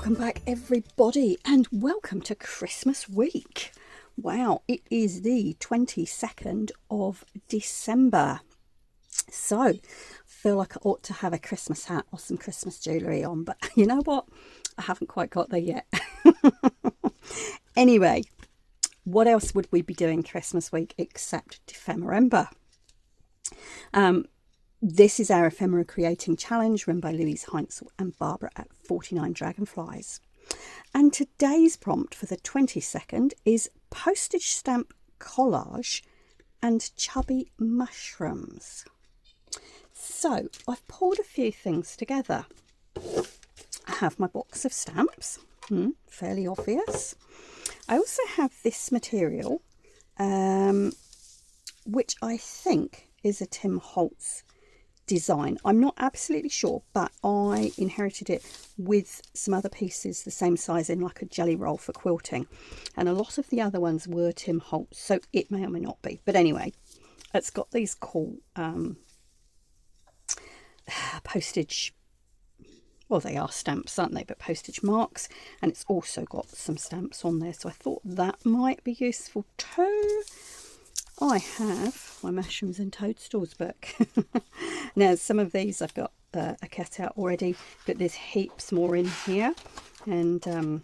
Welcome back everybody, and welcome to Christmas week. Wow, it is the 22nd of December. So I feel like I ought to have a Christmas hat or some Christmas jewellery on, but you know what? I haven't quite got there yet. Anyway, what else would we be doing Christmas week except Dephemerember? This is our ephemera creating challenge run by Louise Heinzel and Barbara at 49 Dragonflies. And today's prompt for the 22nd is postage stamp collage and chubby mushrooms. So I've pulled a few things together. I have my box of stamps, fairly obvious. I also have this material, which I think is a Tim Holtz design. I'm not absolutely sure, but I inherited it with some other pieces the same size in like a jelly roll for quilting, and a lot of the other ones were Tim Holtz, so it may or may not be. But anyway, it's got these cool postage, well, they are stamps, aren't they, but postage marks, and it's also got some stamps on there, so I thought that might be useful too. I have my Mushrooms and Toadstools book. Now, some of these I've got a cut out already, but there's heaps more in here. And, you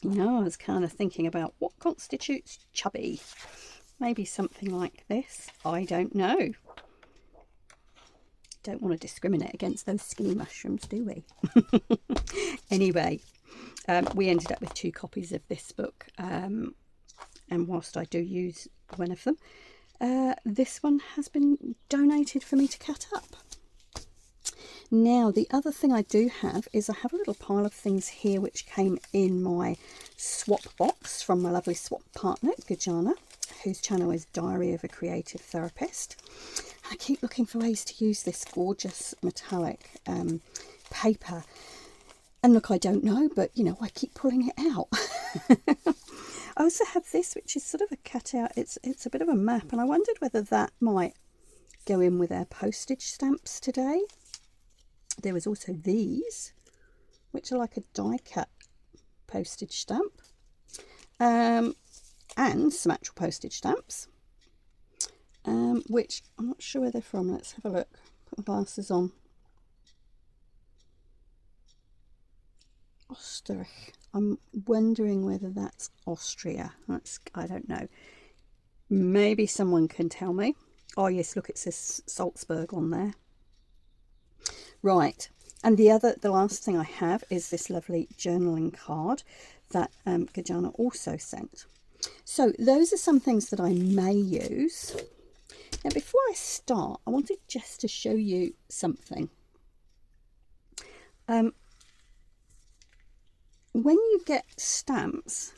know, I was kind of thinking about what constitutes chubby. Maybe something like this. I don't know. Don't want to discriminate against those skinny mushrooms, do we? Anyway, we ended up with 2 copies of this book. And whilst I do use one of them, this one has been donated for me to cut up. Now, the other thing I do have is I have a little pile of things here which came in my swap box from my lovely swap partner, Gajana, whose channel is Diary of a Creative Therapist. And I keep looking for ways to use this gorgeous metallic paper. And look, I don't know, but, you know, I keep pulling it out. I also have this, which is sort of a cutout. It's a bit of a map, and I wondered whether that might go in with our postage stamps today. There was also these, which are like a die-cut postage stamp, and some actual postage stamps, which I'm not sure where they're from. Let's have a look. Put my glasses on. Osterich. I'm wondering whether that's Austria. I don't know. Maybe someone can tell me. Oh yes, look, it says Salzburg on there. Right, and the last thing I have is this lovely journaling card that Gajana also sent. So those are some things that I may use. Now, before I start, I wanted just to show you something. When you get stamps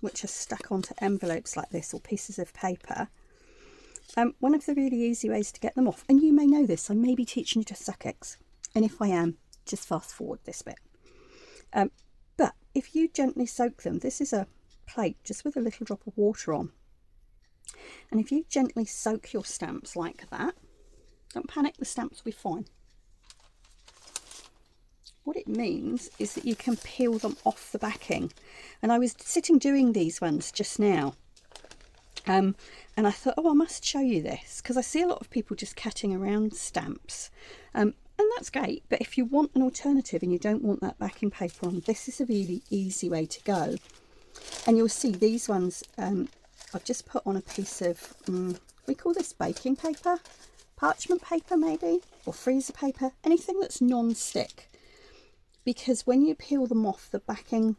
which are stuck onto envelopes like this or pieces of paper, one of the really easy ways to get them off, and you may know this, I may be teaching you to suck eggs, and if I am, just fast forward this bit. But if you gently soak them, this is a plate just with a little drop of water on, and if you gently soak your stamps like that, don't panic, the stamps will be fine. What it means is that you can peel them off the backing. And I was sitting doing these ones just now, and I thought, oh, I must show you this, because I see a lot of people just cutting around stamps, and that's great, but if you want an alternative and you don't want that backing paper on, this is a really easy way to go. And you'll see these ones, I've just put on a piece of, we call this baking paper, parchment paper maybe, or freezer paper, anything that's non-stick. Because when you peel them off, the backing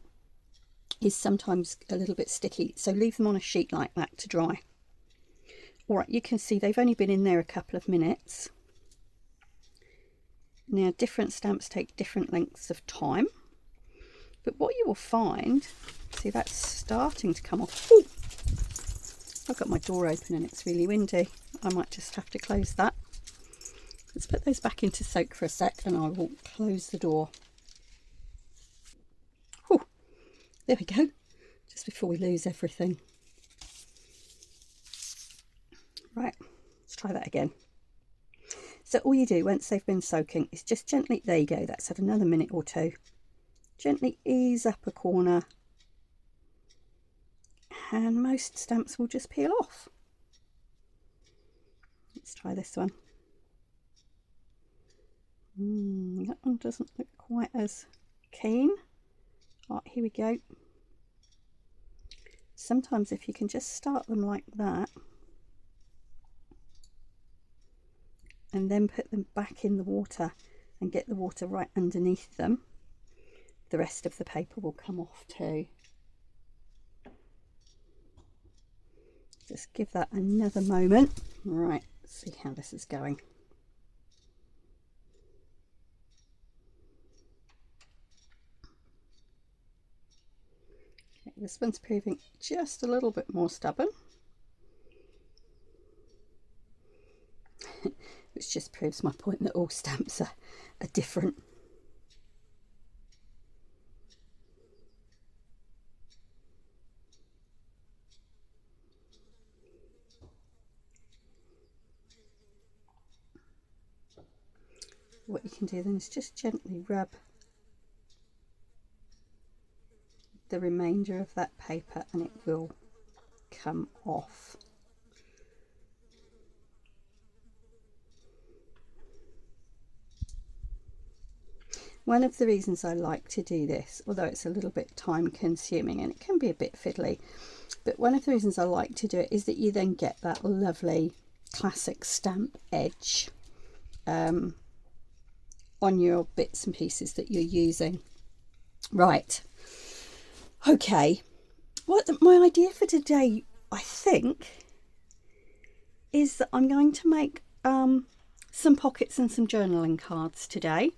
is sometimes a little bit sticky, so leave them on a sheet like that to dry. Alright, you can see they've only been in there a couple of minutes. Now, different stamps take different lengths of time, but what you will find, see, that's starting to come off. Ooh, I've got my door open and it's really windy. I might just have to close that. Let's put those back into soak for a sec and I will close the door. There we go, just before we lose everything. Right, let's try that again. So all you do once they've been soaking is just gently, there you go, that's had another minute or two. gently ease up a corner, and most stamps will just peel off. Let's try this one. That one doesn't look quite as keen. Right, here we go. Sometimes if you can just start them like that and then put them back in the water and get the water right underneath them, the rest of the paper will come off too. Just give that another moment. Right, let's see how this is going. Okay, this one's proving just a little bit more stubborn. Which just proves my point that all stamps are different. What you can do then is just gently rub the remainder of that paper and it will come off. One of the reasons I like to do this, although it's a little bit time consuming and it can be a bit fiddly, but one of the reasons I like to do it is that you then get that lovely classic stamp edge on your bits and pieces that you're using. Right, okay, what my idea for today, I think, is that I'm going to make some pockets and some journaling cards today,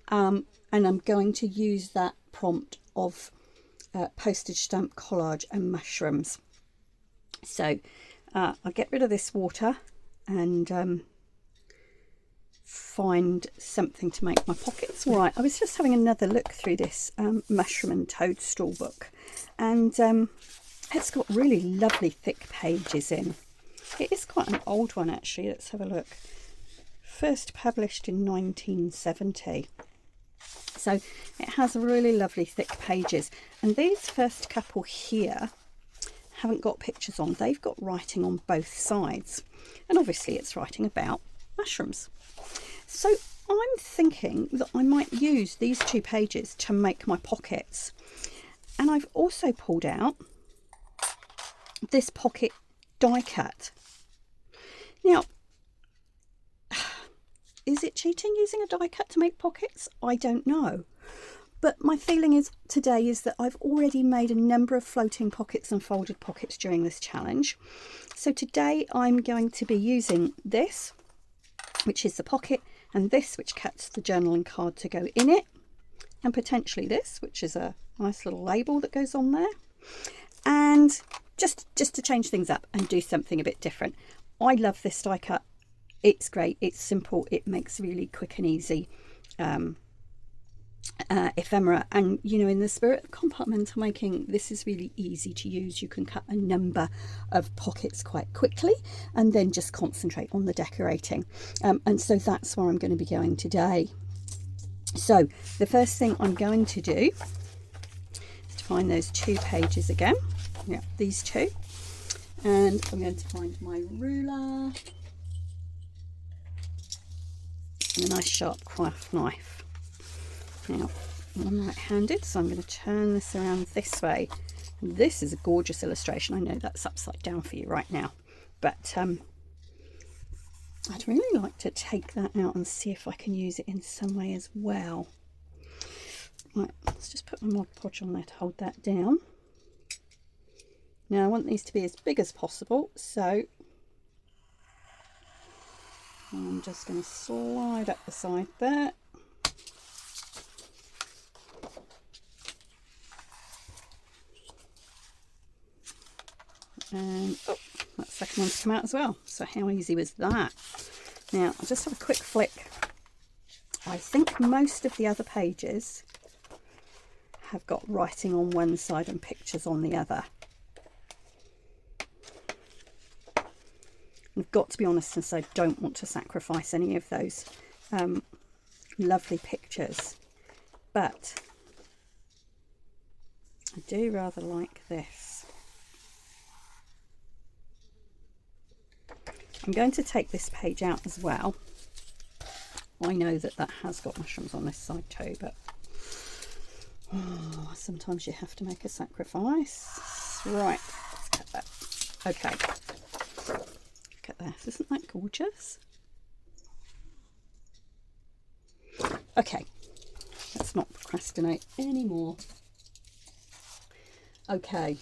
and I'm going to use that prompt of postage stamp collage and mushrooms. So I'll get rid of this water and find something to make my pockets. Right, I was just having another look through this mushroom and toadstool book, and it's got really lovely thick pages in. It is quite an old one actually. Let's have a look. First published in 1970. So it has really lovely thick pages, and these first couple here haven't got pictures on. They've got writing on both sides, and obviously it's writing about mushrooms. So I'm thinking that I might use these two pages to make my pockets, and I've also pulled out this pocket die cut. Now, is it cheating using a die cut to make pockets? I don't know. But my feeling is today is that I've already made a number of floating pockets and folded pockets during this challenge. So today I'm going to be using this, which is the pocket, and this, which cuts the journaling card to go in it, and potentially this, which is a nice little label that goes on there. And just to change things up and do something a bit different. I love this die cut. It's great, it's simple, it makes really quick and easy ephemera, and you know, in the spirit of compartmental making, this is really easy to use. You can cut a number of pockets quite quickly and then just concentrate on the decorating, and so that's where I'm going to be going today. So the first thing I'm going to do is to find those two pages again, yeah, these two, and I'm going to find my ruler and a nice sharp craft knife. Now, I'm right-handed, so I'm going to turn this around this way. This is a gorgeous illustration. I know that's upside down for you right now, but I'd really like to take that out and see if I can use it in some way as well. Right, let's just put my Mod Podge on there to hold that down. Now I want these to be as big as possible, so I'm just going to slide up the side there. And oh, that second one's come out as well. So how easy was that? Now I'll just have a quick flick. I think most of the other pages have got writing on one side and pictures on the other. I've got to be honest and say I don't want to sacrifice any of those lovely pictures, but I do rather like this. I'm going to take this page out as well. I know that that has got mushrooms on this side too, but sometimes you have to make a sacrifice. Right, let's cut that. Okay, look at this. Isn't that gorgeous? Okay, let's not procrastinate anymore. Okay,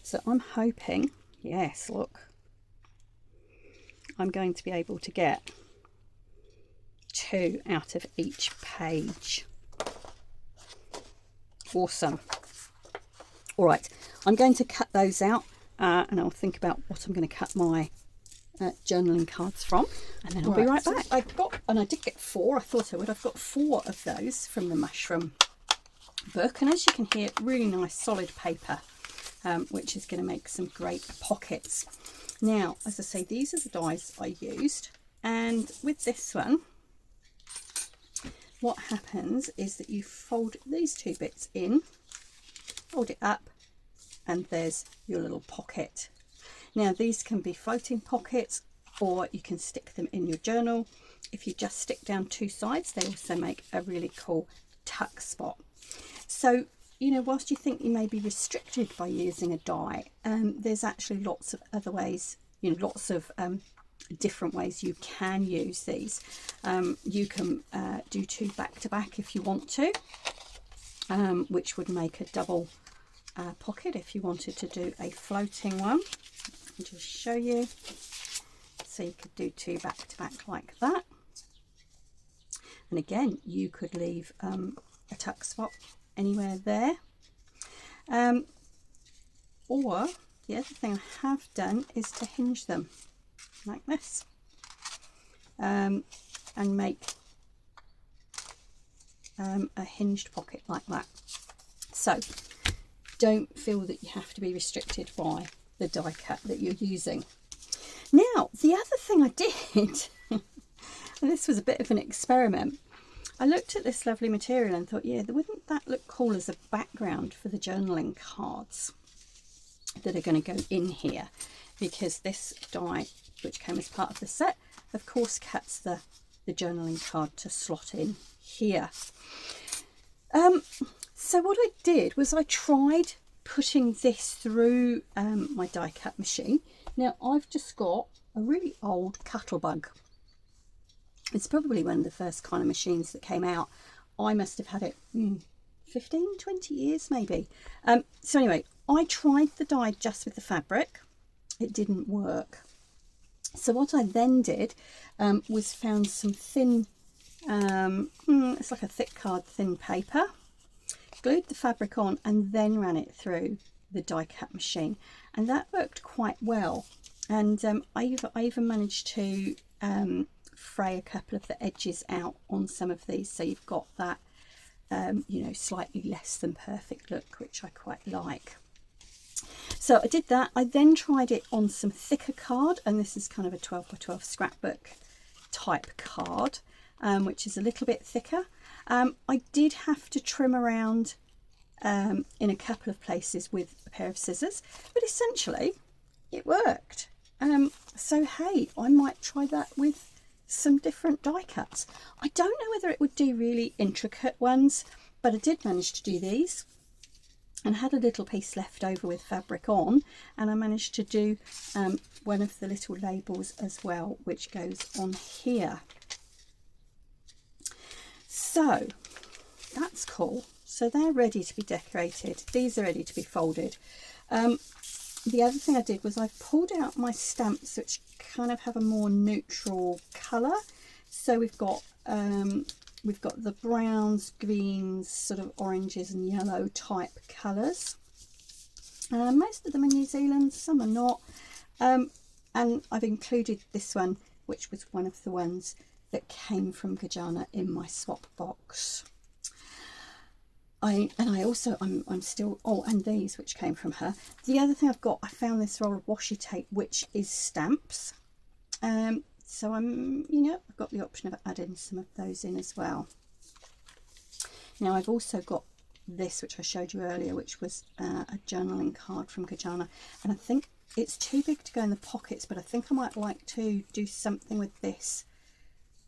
so I'm hoping, yes, look, I'm going to be able to get 2 out of each page. Awesome. All right, I'm going to cut those out and I'll think about what I'm going to cut my journaling cards from, and then I'll be right back. I did get 4. I thought I would. I've got 4 of those from the mushroom book, and as you can hear, really nice solid paper, which is going to make some great pockets. Now, as I say, these are the dies I used, and with this one, what happens is that you fold these 2 bits in, fold it up, and there's your little pocket. Now, these can be floating pockets, or you can stick them in your journal. If you just stick down 2 sides, they also make a really cool tuck spot. So, you know, whilst you think you may be restricted by using a die, there's actually lots of other ways, you know, lots of different ways you can use these. You can do 2 back to back if you want to, which would make a double pocket if you wanted to do a floating one. I'll just show you. So you could do 2 back to back like that. And again, you could leave a tuck spot anywhere there. Or the other thing I have done is to hinge them like this, and make a hinged pocket like that. So don't feel that you have to be restricted by the die cut that you're using. Now, the other thing I did, and this was a bit of an experiment, I looked at this lovely material and thought, yeah, wouldn't that look cool as a background for the journaling cards that are going to go in here? Because this die, which came as part of the set, of course cuts the journaling card to slot in here. So what I did was I tried putting this through my die cut machine. Now, I've just got a really old Cuttlebug. It's probably one of the first kind of machines that came out. I must have had it 15, 20 years maybe. So anyway, I tried the die just with the fabric. It didn't work. So what I then did was found some thin, it's like a thick card, thin paper, glued the fabric on, and then ran it through the die cut machine, and that worked quite well. And I even managed to fray a couple of the edges out on some of these, so you've got that you know, slightly less than perfect look, which I quite like. So I did that. I then tried it on some thicker card, and this is kind of a 12 by 12 scrapbook type card, which is a little bit thicker. I did have to trim around in a couple of places with a pair of scissors, but essentially it worked. So hey, I might try that with some different die cuts. I don't know whether it would do really intricate ones, but I did manage to do these, and had a little piece left over with fabric on, and I managed to do one of the little labels as well, which goes on here. So that's cool. So they're ready to be decorated. These are ready to be folded. The other thing I did was I pulled out my stamps, which kind of have a more neutral colour. So we've got the browns, greens, sort of oranges and yellow type colours. Most of them are New Zealand, some are not. And I've included this one, which was one of the ones that came from Guyana, in my swap box. I'm still, and these, which came from her. The other thing I've got, I found this roll of washi tape, which is stamps. So I've got the option of adding some of those in as well. Now I've also got this, which I showed you earlier, which was a journaling card from Gajana, and I think it's too big to go in the pockets, but I think I might like to do something with this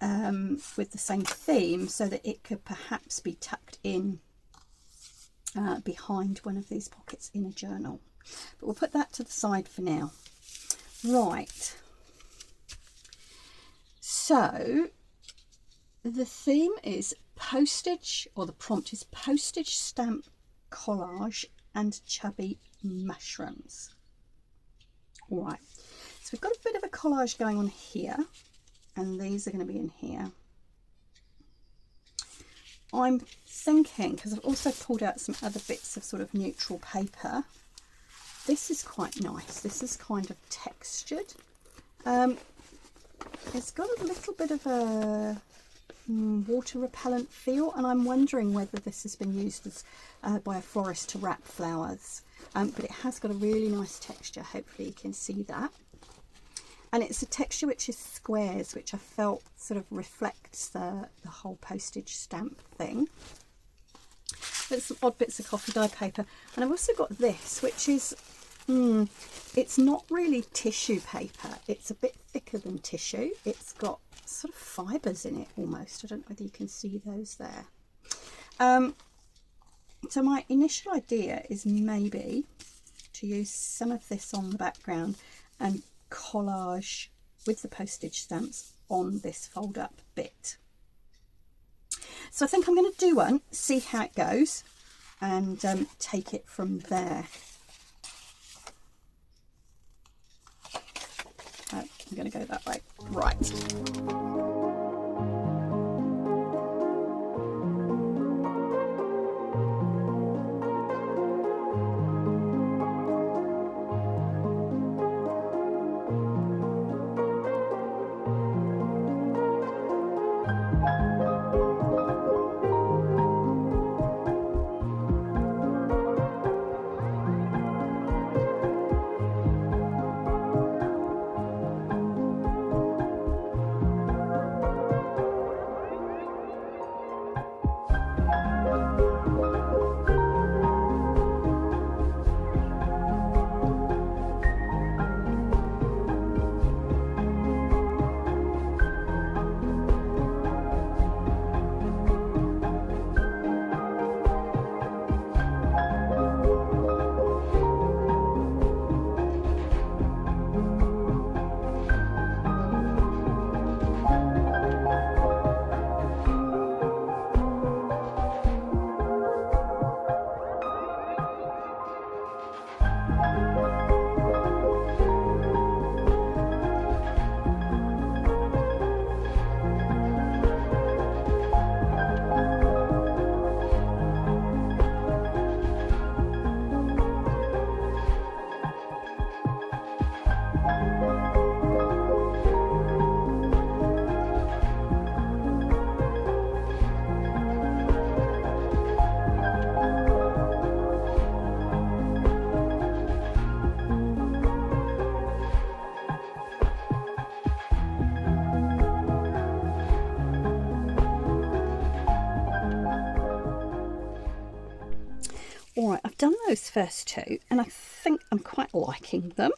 with the same theme, so that it could perhaps be tucked in behind one of these pockets in a journal. But we'll put that to the side for now. Right, so the theme is postage, or the prompt is postage stamp collage and chubby mushrooms. All right, so we've got a bit of a collage going on here, and these are going to be in here. I'm thinking, because I've also pulled out some other bits of sort of neutral paper, this is quite nice. This is kind of textured. It's got a little bit of a water repellent feel, and I'm wondering whether this has been used as by a florist to wrap flowers. But it has got a really nice texture. Hopefully you can see that. And it's a texture which is squares, which I felt sort of reflects the whole postage stamp thing. There's some odd bits of coffee dye paper. And I've also got this, which is, it's not really tissue paper. It's a bit thicker than tissue. It's got sort of fibres in it almost. I don't know whether you can see those there. So my initial idea is maybe to use some of this on the background and collage with the postage stamps on this fold up bit. So I think I'm going to do one, see how it goes, and take it from there. I'm going to go that way. Right. Alright, I've done those first two and I think I'm quite liking them.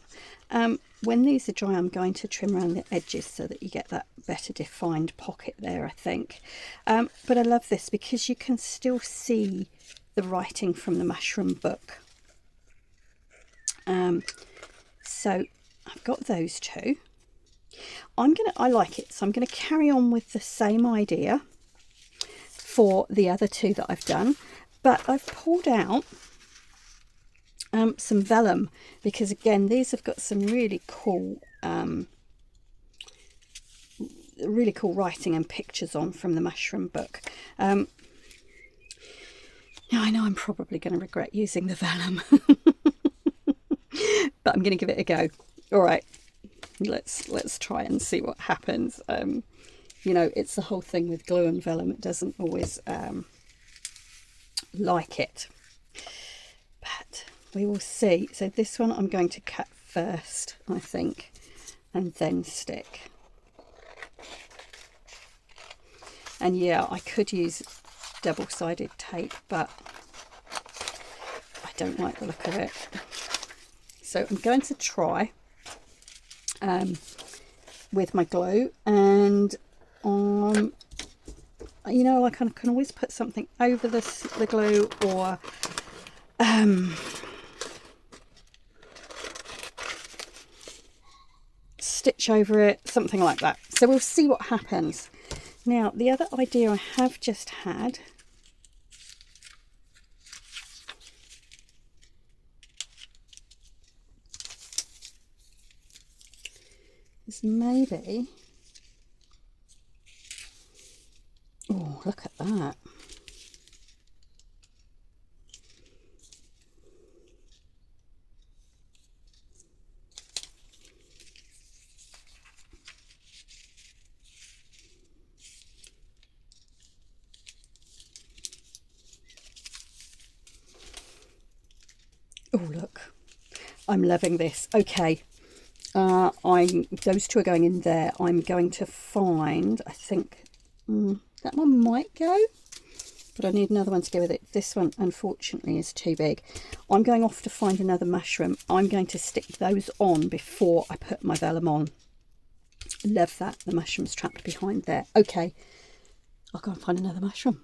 When these are dry, I'm going to trim around the edges so that you get that better defined pocket there, I think. But I love this because you can still see the writing from the mushroom book. So I've got those two. I like it, so I'm going to carry on with the same idea for the other two that I've done. But I've pulled out some vellum because, again, these have got some really cool writing and pictures on from the mushroom book. Now, I know I'm probably going to regret using the vellum, but I'm going to give it a go. All right, let's try and see what happens. You know, it's the whole thing with glue and vellum. It doesn't always like it, but we will see. So this one I'm going to cut first, I think, and then stick. And yeah, I could use double-sided tape, but don't like the look of it. So I'm going to try with my glue, and you know, I can always put something over the glue, or stitch over it, something like that. So we'll see what happens. Now, the other idea I have just had is maybe, oh, look at that. Oh, look, I'm loving this. Okay, those two are going in there. I'm going to find, I think that one might go, but I need another one to go with it. This one, unfortunately, is too big. I'm going off to find another mushroom. I'm going to stick those on before I put my vellum on. Love that, the mushroom's trapped behind there. Okay, I'll go and find another mushroom.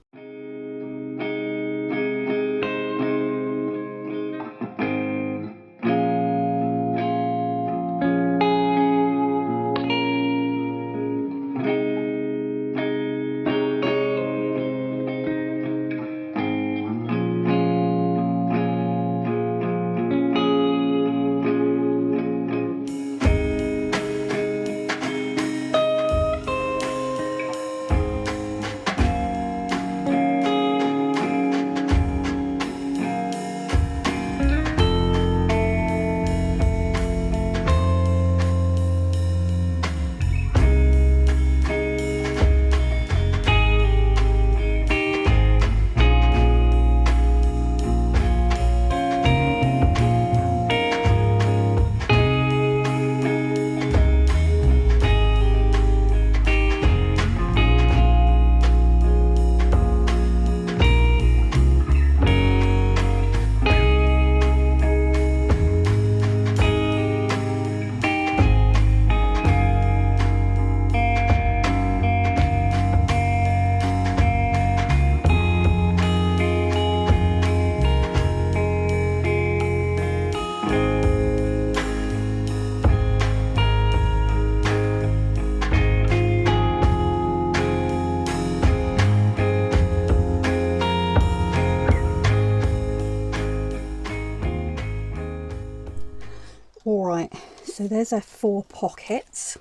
All right, so there's our 4 pockets,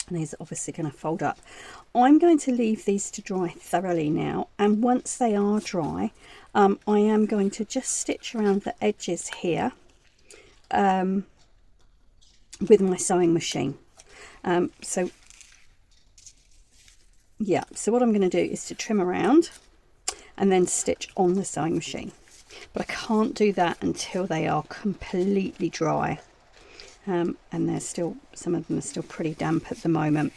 and these are obviously going to fold up. I'm going to leave these to dry thoroughly now, and once they are dry, I am going to just stitch around the edges here with my sewing machine. So what I'm going to do is to trim around and then stitch on the sewing machine. But I can't do that until they are completely dry, and they're still, some of them are still pretty damp at the moment.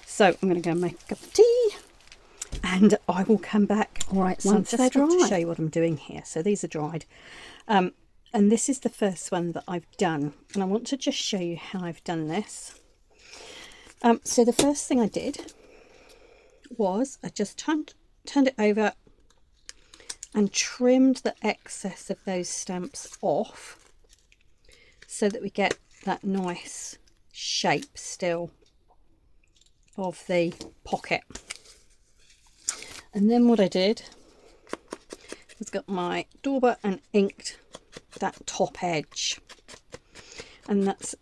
So I'm going to go make a cup of tea, and I will come back. All right, so once they're dry. To show you what I'm doing here. So these are dried, and this is the first one that I've done, and I want to just show you how I've done this. So the first thing I did was I just turned it over and trimmed the excess of those stamps off so that we get that nice shape still of the pocket. And then what I did was got my dauber and inked that top edge, and that's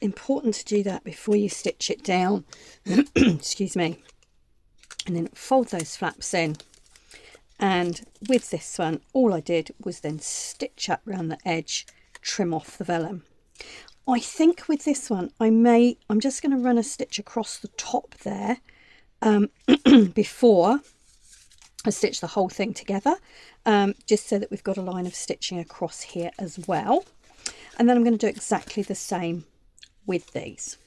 important to do that before you stitch it down. Excuse me. And then fold those flaps in. And with this one, all I did was then stitch up around the edge, trim off the vellum. I think with this one, I'm just going to run a stitch across the top there before I stitch the whole thing together, just so that we've got a line of stitching across here as well. And then I'm going to do exactly the same with these.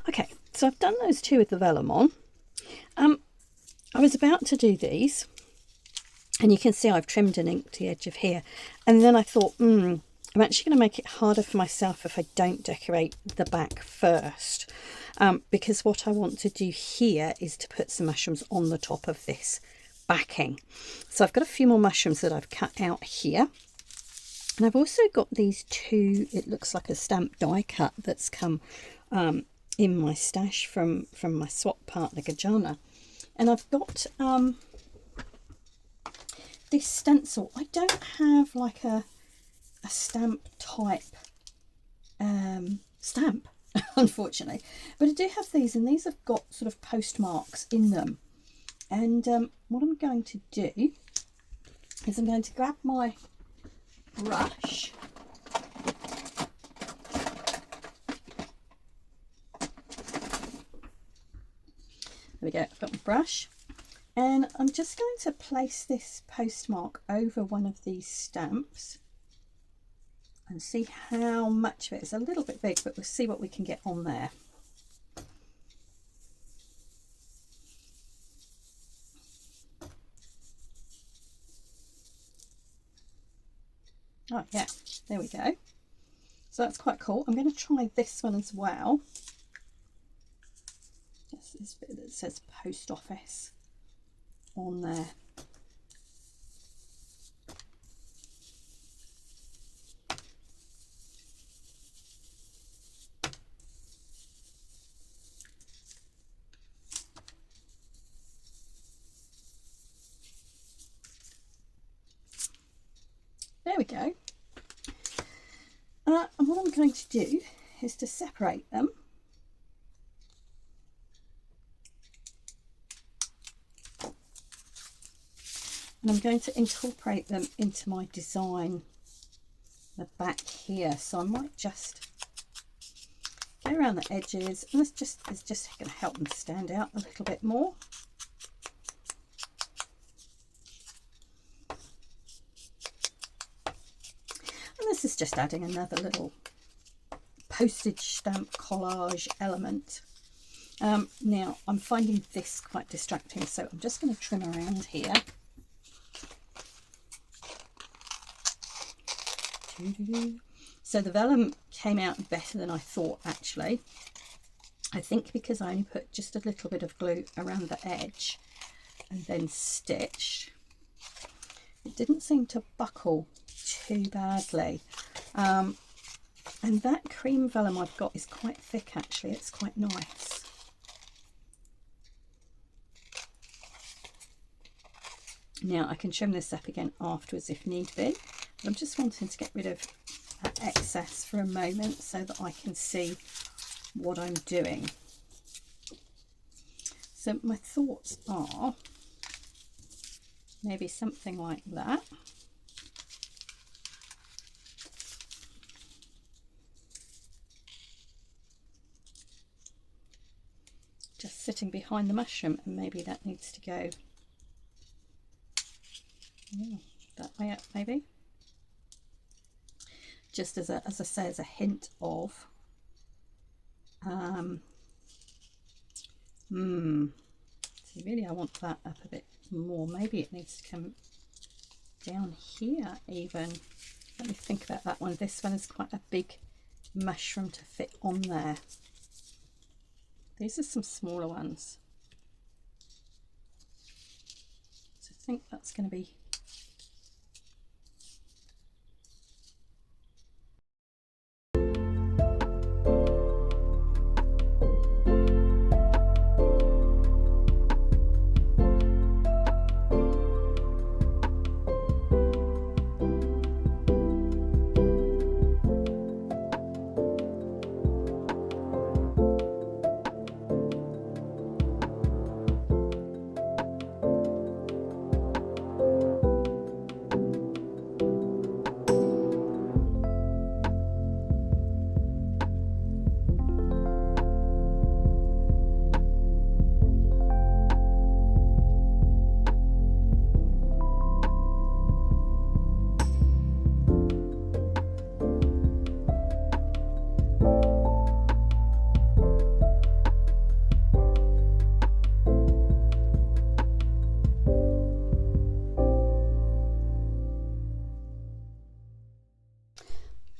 Okay, so I've done those two with the vellum on. I was about to do these, And you can see I've trimmed and inked the edge of here. And then I thought, I'm actually going to make it harder for myself if I don't decorate the back first. Because what I want to do here is to put some mushrooms on the top of this backing. So I've got a few more mushrooms that I've cut out here. And I've also got these two, it looks like a stamp die cut that's come in my stash from my swap partner, Gajana. And I've got this stencil. I don't have like a stamp type stamp, unfortunately, but I do have these, and these have got sort of postmarks in them. And what I'm going to do is I'm going to grab my brush. There we go, I've got my brush. And I'm just going to place this postmark over one of these stamps and see how much of it. It's a little bit big, but we'll see what we can get on there. Oh yeah, there we go. So that's quite cool. I'm going to try this one as well. Just this bit that says post office on there. There we go. And what I'm going to do is to separate them. And I'm going to incorporate them into my design, the back here. So I might just go around the edges, and it's just going to help them stand out a little bit more. And this is just adding another little postage stamp collage element. Now I'm finding this quite distracting, so I'm just going to trim around here. So the vellum came out better than I thought, actually. I think because I only put just a little bit of glue around the edge and then stitched, it didn't seem to buckle too badly. And that cream vellum I've got is quite thick, actually. It's quite nice. Now I can trim this up again afterwards if need be. I'm just wanting to get rid of that excess for a moment so that I can see what I'm doing. So my thoughts are maybe something like that. Just sitting behind the mushroom, and maybe that needs to go that way up, maybe. Just as I say, as a hint of see, really I want that up a bit more. Maybe it needs to come down here even. Let me think about that one. This one is quite a big mushroom to fit on there. These are some smaller ones, so I think that's going to be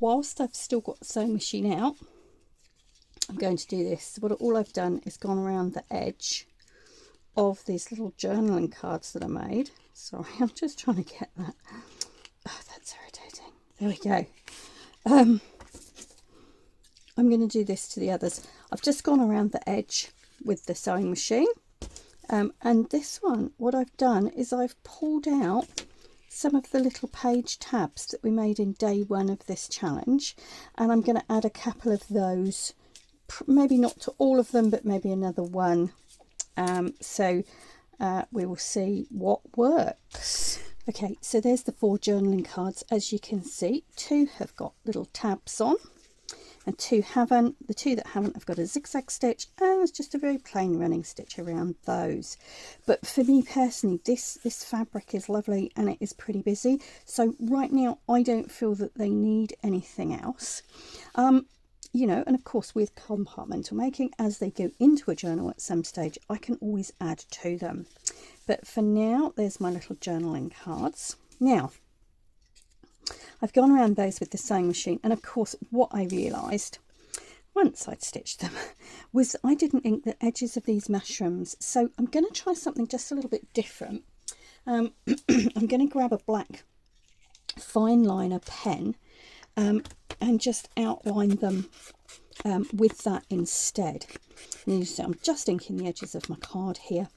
whilst I've still got the sewing machine out, I'm going to do this. All I've done is gone around the edge of these little journaling cards that I made. Sorry, I'm just trying to get that. Oh, that's irritating. There we go. I'm going to do this to the others. I've just gone around the edge with the sewing machine. And this one, what I've done is I've pulled out some of the little page tabs that we made in day 1 of this challenge. And I'm going to add a couple of those, maybe not to all of them, but maybe another one. So we will see what works. Okay, so there's the 4 journaling cards. As you can see, 2 have got little tabs on and 2 haven't. The 2 that haven't have got a zigzag stitch, and there's just a very plain running stitch around those. But for me personally, this fabric is lovely and it is pretty busy. So right now I don't feel that they need anything else. You know, and of course with compartmental making, as they go into a journal at some stage, I can always add to them. But for now, there's my little journaling cards. Now, I've gone around those with the sewing machine, and of course what I realised once I'd stitched them was I didn't ink the edges of these mushrooms. So I'm going to try something just a little bit different. I'm going to grab a black fine liner pen and just outline them with that instead. And you see, I'm just inking the edges of my card here.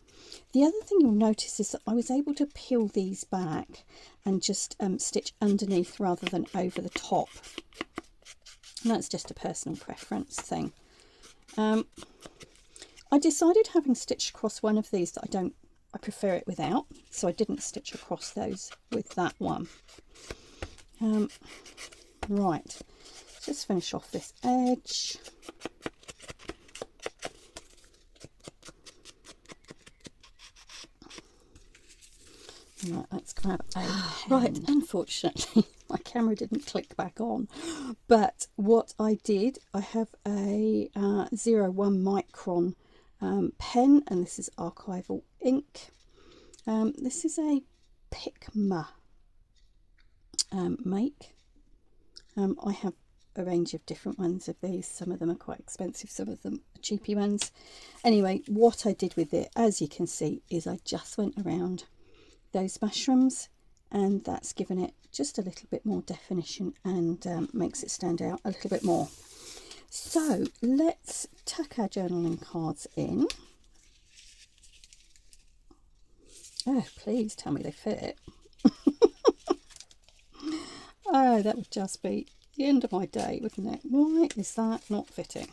The other thing you'll notice is that I was able to peel these back and just stitch underneath rather than over the top. And that's just a personal preference thing. I decided, having stitched across one of these, that I prefer it without, so I didn't stitch across those with that one. Right, just finish off this edge. Right, let's grab a pen. Right, unfortunately my camera didn't click back on, but what I did, I have a 01 micron pen, and this is archival ink. This is a Picma make. I have a range of different ones of these. Some of them are quite expensive, some of them are cheapy ones. Anyway, what I did with it, as you can see, is I just went around those mushrooms, and that's given it just a little bit more definition and makes it stand out a little bit more. So let's tuck our journaling cards in. Oh, please tell me they fit. Oh, that would just be the end of my day, wouldn't it? Why is that not fitting?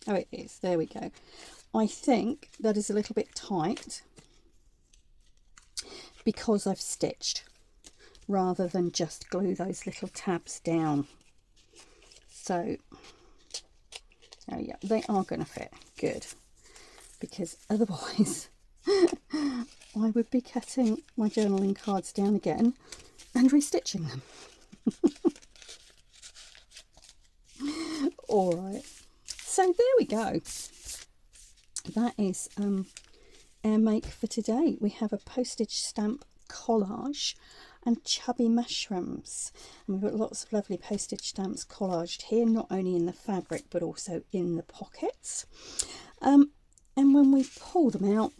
Oh, it is. There we go. I think that is a little bit tight because I've stitched rather than just glue those little tabs down. So, oh yeah, they are going to fit. Good. Because otherwise I would be cutting my journaling cards down again and restitching them. All right. So there we go. That is our make for today. We have a postage stamp collage and chubby mushrooms, and we've got lots of lovely postage stamps collaged here, not only in the fabric but also in the pockets. And when we pull them out,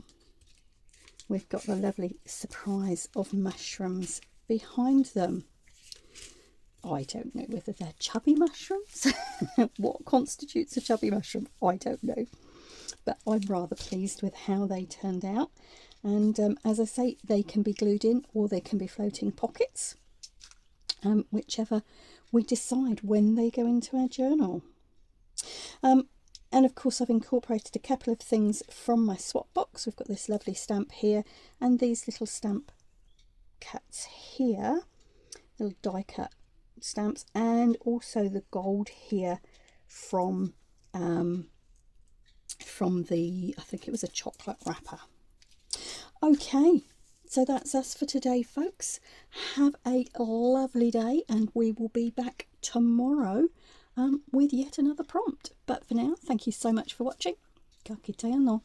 we've got the lovely surprise of mushrooms behind them. I don't know whether they're chubby mushrooms. What constitutes a chubby mushroom, I don't know. But I'm rather pleased with how they turned out. And as I say, they can be glued in or they can be floating pockets, whichever we decide when they go into our journal. And of course I've incorporated a couple of things from my swap box. We've got this lovely stamp here and these little stamp cuts here, little die cut stamps, and also the gold here from the, I think it was a chocolate wrapper. Okay, so that's us for today, folks. Have a lovely day, and we will be back tomorrow with yet another prompt. But for now, thank you so much for watching. Ka kite anō.